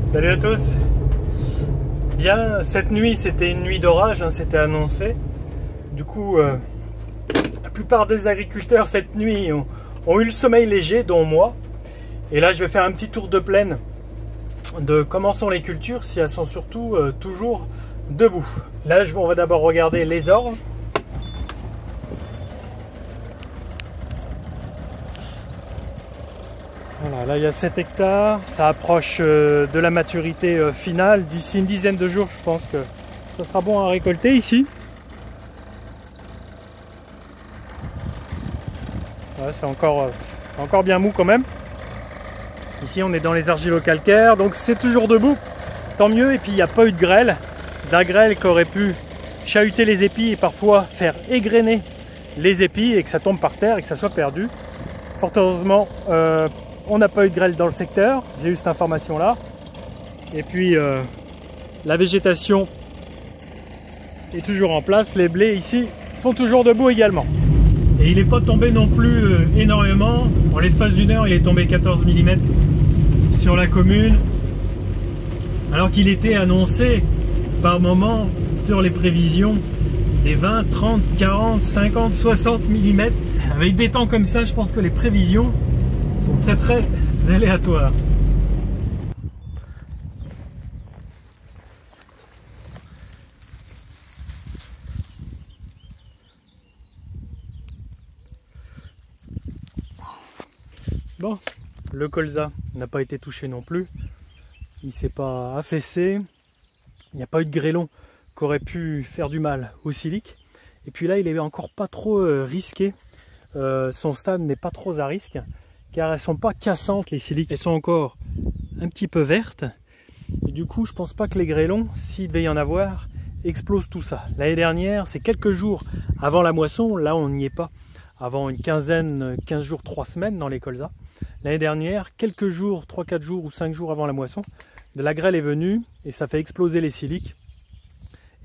Salut à tous. Bien, cette nuit c'était une nuit d'orage, hein, c'était annoncé. Du coup, la plupart des agriculteurs cette nuit ont eu le sommeil léger, dont moi. Et là je vais faire un petit tour de plaine de comment sont les cultures, si elles sont surtout toujours debout. Là on va d'abord regarder les orges. Voilà, là il y a 7 hectares, ça approche de la maturité finale. D'ici une dizaine de jours, je pense que ça sera bon à récolter ici. Ouais, c'est encore bien mou quand même. Ici on est dans les argilo-calcaires, donc c'est toujours debout, tant mieux. Et puis il n'y a pas eu de grêle, qui aurait pu chahuter les épis et parfois faire égrener les épis et que ça tombe par terre et que ça soit perdu. Fort heureusement, on n'a pas eu de grêle dans le secteur, j'ai eu cette information là. Et puis la végétation est toujours en place, les blés ici sont toujours debout également. Et il n'est pas tombé non plus énormément, en l'espace d'une heure il est tombé 14 mm sur la commune, alors qu'il était annoncé par moment sur les prévisions des 20, 30, 40, 50, 60 mm. Avec des temps comme ça, je pense que les prévisions sont très aléatoires. Bon, le colza n'a pas été touché non plus, il ne s'est pas affaissé, il n'y a pas eu de grêlon qui aurait pu faire du mal au silique. Et puis là il est encore pas trop risqué, son stade n'est pas trop à risque, car elles sont pas cassantes les siliques, elles sont encore un petit peu vertes. Et du coup je pense pas que les grêlons, s'il devait y en avoir, explosent tout ça. L'année dernière, c'est quelques jours avant la moisson, là on n'y est pas, avant une 15 jours, 3 semaines dans les colzas. L'année dernière, quelques jours, 3-4 jours ou 5 jours avant la moisson, de la grêle est venue et ça fait exploser les siliques.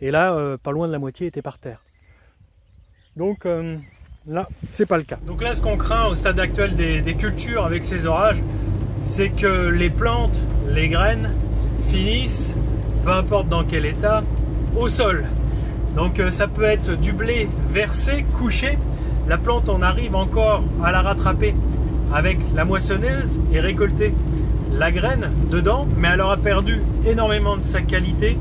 Et là, pas loin de la moitié était par terre. Donc là, c'est pas le cas. Donc là, ce qu'on craint au stade actuel des cultures avec ces orages, c'est que les plantes, les graines, finissent, peu importe dans quel état, au sol. Donc ça peut être du blé versé, couché. La plante, on arrive encore à la rattraper avec la moissonneuse et récolter la graine dedans, mais elle aura perdu énormément de sa qualité.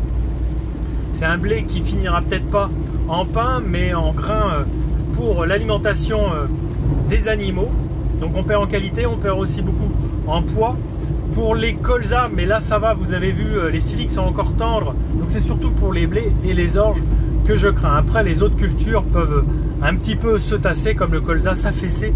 C'est un blé qui finira peut-être pas en pain, mais en grain pour l'alimentation des animaux. Donc on perd en qualité, on perd aussi beaucoup en poids. Pour les colzas, mais là ça va, vous avez vu, les siliques sont encore tendres, donc c'est surtout pour les blés et les orges que je crains. Après, les autres cultures peuvent un petit peu se tasser, comme le colza, s'affaisser.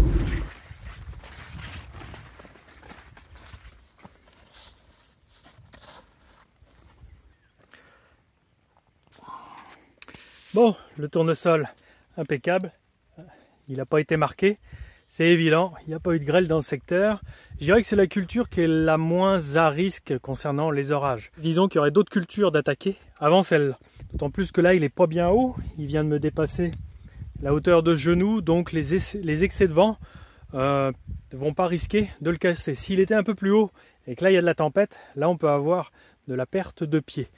Bon, le tournesol impeccable, il n'a pas été marqué, c'est évident, il n'y a pas eu de grêle dans le secteur. Je dirais que c'est la culture qui est la moins à risque concernant les orages. Disons qu'il y aurait d'autres cultures d'attaquer avant celle-là. D'autant plus que là, il n'est pas bien haut, il vient de me dépasser la hauteur de genou, donc les excès de vent ne vont pas risquer de le casser. S'il était un peu plus haut et que là, il y a de la tempête, là, on peut avoir de la perte de pied.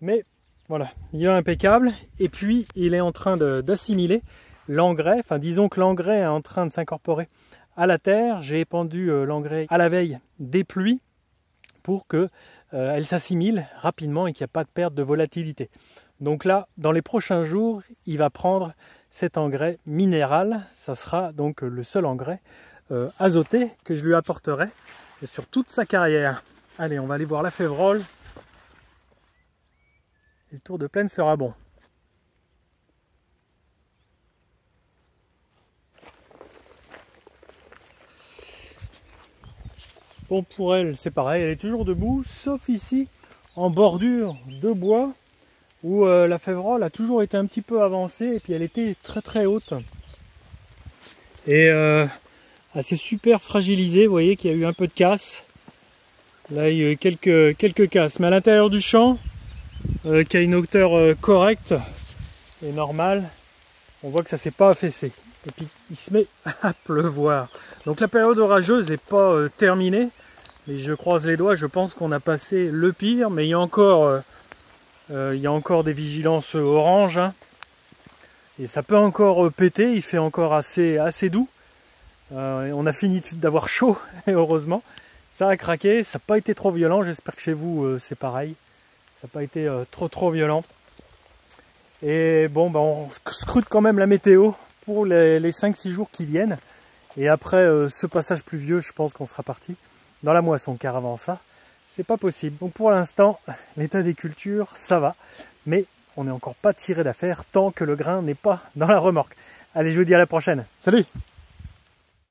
Mais voilà, il est impeccable. Et puis, il est en train d'assimiler l'engrais. Enfin, disons que l'engrais est en train de s'incorporer à la terre. J'ai épandu l'engrais à la veille des pluies pour que elle s'assimile rapidement et qu'il n'y a pas de perte de volatilité. Donc là, dans les prochains jours, il va prendre cet engrais minéral. Ça sera donc le seul engrais azoté que je lui apporterai sur toute sa carrière. Allez, on va aller voir la févrole. Le tour de plaine sera bon. Bon, pour elle, c'est pareil, elle est toujours debout, sauf ici, en bordure de bois, où la févrole a toujours été un petit peu avancée, et puis elle était très haute. Et elle s'est super fragilisée, vous voyez qu'il y a eu un peu de casse. Là, il y a eu quelques casses, mais à l'intérieur du champ, qui a une hauteur correcte et normale, on voit que ça ne s'est pas affaissé. Et puis il se met à pleuvoir. Donc la période orageuse n'est pas terminée. Mais je croise les doigts, je pense qu'on a passé le pire, mais il y a encore des vigilances orange, hein. Et ça peut encore péter, il fait encore assez doux. On a fini d'avoir chaud, heureusement. Ça a craqué, ça n'a pas été trop violent, j'espère que chez vous c'est pareil. Ça n'a pas été trop violent. Et bon, bah, on scrute quand même la météo pour les 5-6 jours qui viennent. Et après ce passage pluvieux, je pense qu'on sera parti dans la moisson, car avant ça, c'est pas possible. Donc pour l'instant, l'état des cultures, ça va. Mais on n'est encore pas tiré d'affaire tant que le grain n'est pas dans la remorque. Allez, je vous dis à la prochaine. Salut!